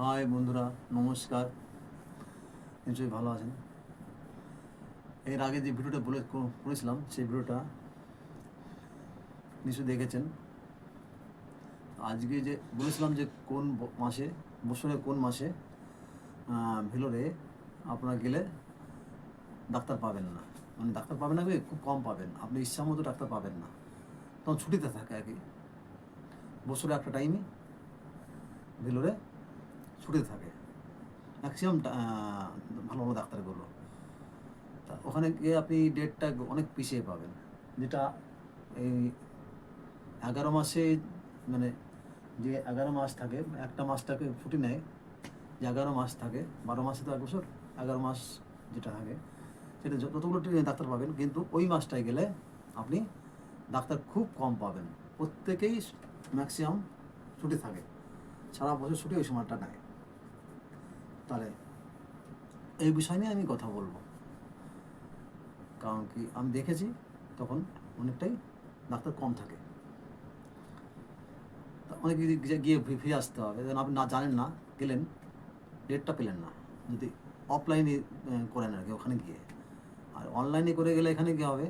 High বন্ধুরা, নমস্কার। নিশ্চয়ই ভালো আছেন। এর আগে যে ভিডিওটা করেছিলাম সেই ভিডিওটা নিশ্চয়ই দেখেছেন। আজকে যে বলেছিলাম যে কোন মাসে, বছরের কোন মাসে ভেলোরে আপনারা গেলে ডাক্তার পাবেন না, মানে ডাক্তার পাবেন না, খুব কম পাবেন, আপনি ইচ্ছা মতো ডাক্তার পাবেন না। তখন ছুটিতে থাকে আর কি, বছরে একটা টাইমে ভেলোরে ছুটিতে থাকে ম্যাক্সিমাম ভালো ভালো ডাক্তারগুলো। তা ওখানে গিয়ে আপনি ডেটটা অনেক পিছিয়ে পাবেন, যেটা এই 11 মাসে, মানে যে 11 মাস থাকে, একটা মাসটাকে ছুটি নেয়, যে 11 মাস থাকে, 12 মাসে তো 1 বছর, 11 মাস যেটা থাকে সেটা যতগুলো ডাক্তার পাবেন, কিন্তু ওই মাসটায় গেলে আপনি ডাক্তার খুব কম পাবেন। প্রত্যেকেই ম্যাক্সিমাম ছুটি থাকে, সারা বছর ছুটি ওই সময়টা নেয়। তাহলে এই বিষয় নিয়ে আমি কথা বলবো, কারণ কি আমি দেখেছি তখন অনেকটাই ডাক্তার কম থাকে। অনেক গিয়ে ফিরে আসতে হবে, যেন আপনি না জানেন না, গেলেন ডেটটা পেলেন না, যদি অফলাইনে করেন আর কি ওখানে গিয়ে। আর অনলাইনে করে গেলে এখানে কী হবে,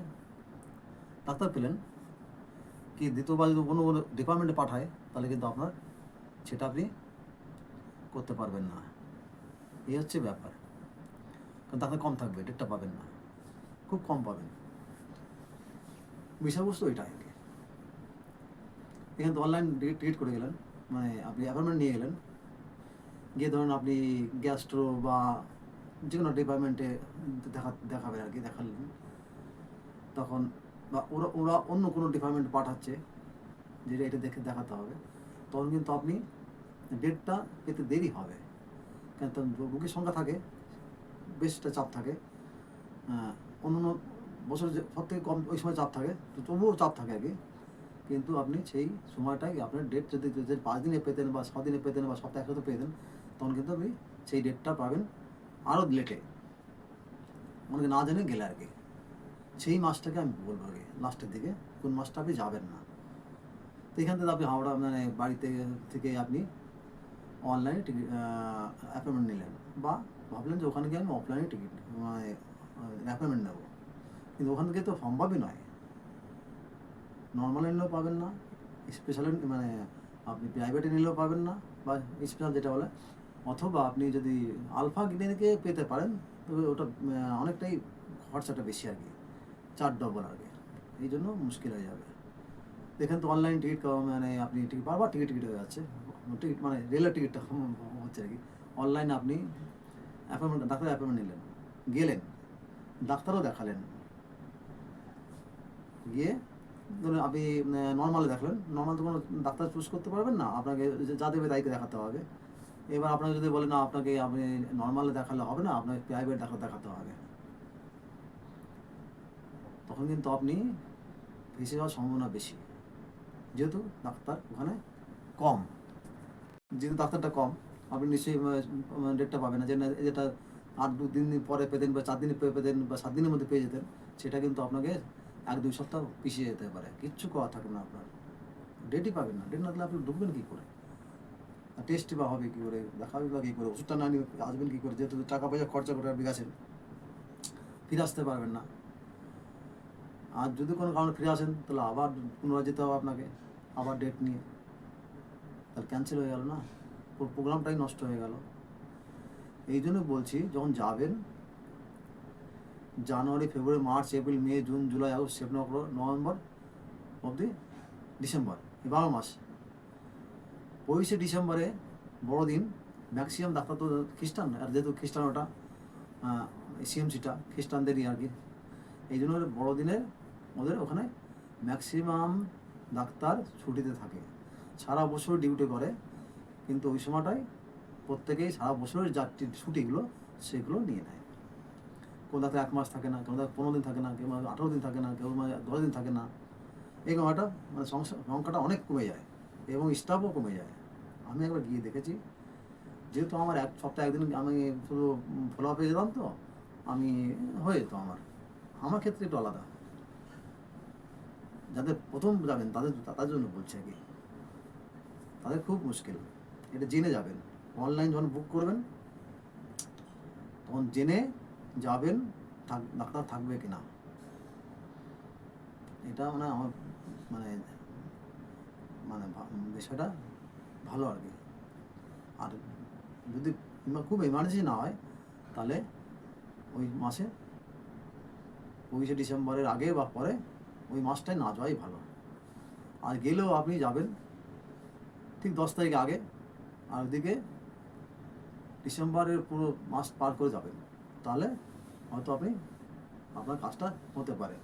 ডাক্তার পেলেন, কি দ্বিতীয়বার যদি অন্য কোনো ডিপার্টমেন্টে পাঠায় তাহলে কিন্তু আপনার সেটা আপনি করতে পারবেন না। এই হচ্ছে ব্যাপার, কারণ ডাক্তার কম থাকবে, ডেটটা পাবেন না, খুব কম পাবেন। বিষয়বস্তু ওইটা আর কি। এখানে তো অনলাইন টিকিট করে গেলেন, মানে আপনি অ্যাপয়েন্টমেন্ট নিয়ে গেলেন, গিয়ে ধরুন আপনি গ্যাস্ট্রো বা যে কোনো ডিপার্টমেন্টে দেখাবেন আর কি, দেখালেন তখন, বা ওরা ওরা অন্য কোনো ডিপার্টমেন্ট পাঠাচ্ছে যেটা এটা দেখে দেখাতে হবে, তখন কিন্তু আপনি ডেটটা পেতে দেরি হবে। কেন, রোগীর সংখ্যা থাকে, বেশটা চাপ থাকে, অন্য অন্য বছর সব থেকে কম ওই সময় চাপ থাকে, তো তবুও চাপ থাকে আর কি। কিন্তু আপনি সেই সময়টাই আপনার ডেট যদি 5 দিনে পেতেন বা 6 দিনে পেতেন বা সপ্তাহে একসাথে পেতেন, তখন কিন্তু আপনি সেই ডেটটা পাবেন আরও লেটে, অনেকে না জেনে গেলে আর কি। সেই মাসটাকে আমি বলবো আগে, লাস্টের দিকে কোন মাসটা আপনি যাবেন না। তো এখান থেকে আপনি হাওড়া, মানে বাড়িতে থেকে আপনি অনলাইনে টিকিট অ্যাপয়েন্টমেন্ট নিলেন, বা ভাবলেন যে ওখানে গিয়ে আমি অফলাইনে টিকিট, মানে অ্যাপয়েন্টমেন্ট নেবো, কিন্তু ওখান থেকে তো সম্ভবই নয়। নর্মাল নিলেও পাবেন না, স্পেশাল মানে আপনি প্রাইভেটে নিলেও পাবেন না, বা স্পেশাল যেটা বলে, অথবা আপনি যদি আলফা ক্লিনিকে পেতে পারেন তবে ওটা অনেকটাই খরচাটা বেশি আর কি, 4 ডবল আর কি, এই জন্য মুশকিল হয়ে যাবে। এখানে তো অনলাইন টিকিট, মানে আপনি টিকিট বারবার টিকিট হয়ে যাচ্ছে, টিকিট মানে রেলের টিকিটটা হচ্ছে আর কি। অনলাইনে আপনি অ্যাপয়েন্টমেন্ট, ডাক্তার অ্যাপয়েন্টমেন্ট নিলেন, গেলেন, ডাক্তারও দেখালেন, গিয়ে ধরুন আপনি নর্মালে দেখলেন, নর্মাল তো কোনো ডাক্তার চুজ করতে পারবেন না, আপনাকে যা দেবে তাইকে দেখাতে হবে। এবার আপনাকে যদি বলে না আপনাকে, আপনি নর্মালে দেখালে হবে না, আপনাকে প্রাইভেট ডাক্তার দেখাতে হবে, তখন কিন্তু আপনি ফেঁসে যাওয়ার সম্ভাবনা বেশি, যেহেতু ডাক্তার ওখানে কম। যেহেতু ডাক্তারটা কম, আপনি নিশ্চয়ই ডেটটা পাবেন না, যে যেটা 8-2-3 দিন পরে পেতেন, বা 4 দিনে পেতেন, বা 7 দিনের মধ্যে পেয়ে যেতেন, সেটা কিন্তু আপনাকে 1-2 সপ্তাহ পিছিয়ে যেতে পারে, কিচ্ছু করা থাকবে না আপনার, ডেটই পাবেন না। ডেট না দিলে আপনি ঢুকবেন কী করে, টেস্টই বা হবে কী করে, দেখাবে বা কী করে, ওষুধটা না নিয়ে আসবেন কী করে, যেহেতু টাকা পয়সা খরচা করে আপনি গেছেন, ফিরে আসতে পারবেন না। আর যদি কোনো কারণে ফিরে আসেন তাহলে আবার পুনরায় যেতে হবে আপনাকে, আবার ডেট নিয়ে, তাহলে ক্যান্সেল হয়ে গেল না, পুরো প্রোগ্রামটাই নষ্ট হয়ে গেল। এই জন্য বলছি, যখন যাবেন, January, February, March, April, May, June, July, August, September, November অবধি ডিসেম্বর, এই 12 মাস। 25শে ডিসেম্বরে বড়দিন, ম্যাক্সিমাম ডাক্তার তো খ্রিস্টান, আর যেহেতু খ্রিস্টান ওটা সিএমসিটা খ্রিস্টানদেরই আর কি, এই জন্য বড়দিনে ওদের ওখানে ম্যাক্সিমাম ডাক্তার ছুটিতে থাকে, সারা বছর ডিউটি করে, কিন্তু ওই সময়টায় প্রত্যেকেই সারা বছরের যা ছুটিগুলো সেগুলো নিয়ে নেয়। কোনো ডাক্তার 1 মাস থাকে না, কোনো ডাক্তার 15 দিন থাকে না, কেউ 18 দিন থাকে না, কেউ 10 দিন থাকে না। এরকম একটা মানে সংখ্যাটা অনেক কমে যায়, এবং স্টাফও কমে যায়। আমি একবার গিয়ে দেখেছি, যেহেতু আমার 1 সপ্তাহে 1 দিন আমি শুধু ফলো আপে যেতাম, তো আমি হয়ে যেত আমার, আমার ক্ষেত্রে একটু আলাদা, যাদের প্রথম যাবেন তাদের তাদের জন্য বলছি আর কি, তাদের খুব মুশকিল, এটা জেনে যাবেন। অনলাইন যখন বুক করবেন তখন জেনে যাবেন ডাক্তার থাকবে কিনা। এটা মানে আমার মানে মানে বিষয়টা ভালো আর কি। আর যদি খুব এমার্জেন্সি না হয় তাহলে ওই মাসে 25শে ডিসেম্বরের আগে বা পরে ওই মাসটায় না যাওয়াই ভালো। আর গেলেও আপনি যাবেন ঠিক 10 তারিখ আগে, আর ওদিকে ডিসেম্বরের পুরো মাস পার করে যাবেন, তাহলে হয়তো আপনার কাজটা হতে পারে।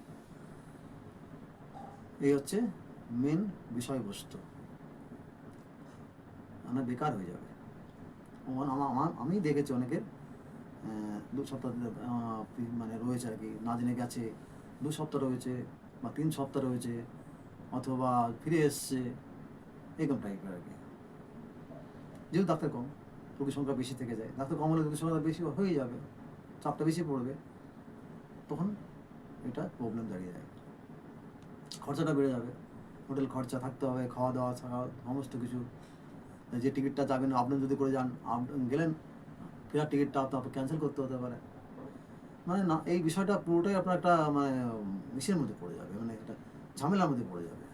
এই হচ্ছে মেন বিষয়বস্তু, মানে বেকার হয়ে যাবে। আমি দেখেছি অনেকের 2 সপ্তাহ মানে রয়েছে আর কি, না জেনে গেছে, 2 সপ্তাহ রয়েছে বা 3 সপ্তাহ রয়েছে, অথবা ফিরে এসছে, এরকম টাইপের আর কি। যেহেতু ডাক্তার কম, রোগীর সংখ্যা বেশি থেকে যায়, ডাক্তার কম হলে রোগীর সংখ্যা বেশি হয়ে যাবে, চাপটা বেশি পড়বে, তখন এটা প্রবলেম দাঁড়িয়ে যায়, খরচাটা বেড়ে যাবে, হোটেল খরচা থাকতে হবে, খাওয়া দাওয়া থাকা সমস্ত কিছু। যে টিকিটটা যাবেন আপনি যদি করে যান, গেলেন, ফেরার টিকিটটা আপনার ক্যান্সেল করতে হতে পারে। মানে না, এই বিষয়টা পুরোটাই আপনার একটা মানে ইসের মধ্যে পড়ে যাবে, মানে একটা ঝামেলার মধ্যে পড়ে যাবে।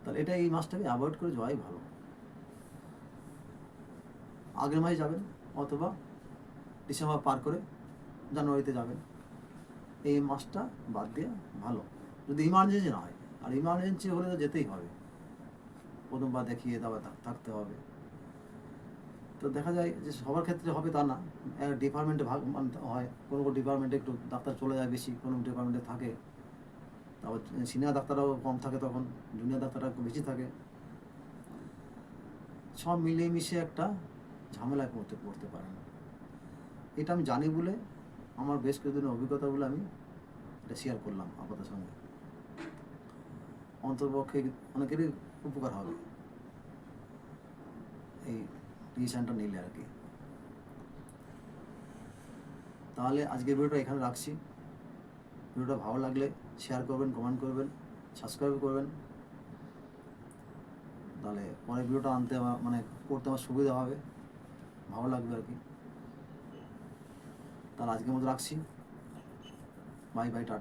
তাহলে এটা এই মাসটাকে অ্যাভয়েড করে যাওয়াই ভালো। আগের মাসে যাবেন অথবা ডিসেম্বর পার করে জানুয়ারিতে যাবেন, এই মাসটা বাদ দিয়ে ভালো, যদি ইমার্জেন্সি না হয়। আর ইমার্জেন্সি হলে তো যেতেই হবে, প্রথমবার দেখিয়ে দেওয়া থাকতে হবে। তো দেখা যায় যে সবার ক্ষেত্রে হবে তা না, ডিপার্টমেন্টে ভাগ মানতে হয়, কোনো কোনো ডিপার্টমেন্টে একটু ডাক্তার চলে যায় বেশি, কোনো ডিপার্টমেন্টে থাকে, তারপর সিনিয়র ডাক্তাররাও কম থাকে, তখন জুনিয়র ডাক্তাররা একটু বেশি থাকে, সব মিলিয়ে মিশে একটা ঝামেলায় পড়তে পারেন। এটা আমি জানি বলে, আমার বেশ কিছুদিনের অভিজ্ঞতা বলে আমি এটা শেয়ার করলাম আপনাদের সঙ্গে, অন্তর্পক্ষে অনেকেরই উপকার হবে এই ডিসিশনটা নিলে আর কি। তাহলে আজকের ভিডিওটা এখানে রাখছি। ভিডিওটা ভালো লাগলে শেয়ার করবেন, কমেন্ট করবেন, সাবস্ক্রাইব করবেন, তাহলে পরের ভিডিওটা মানে করতে আমার সুবিধা হবে, ভালো লাগবে আর কি। তাহলে আজকের মতো রাখছি, বাই বাই, টাটা।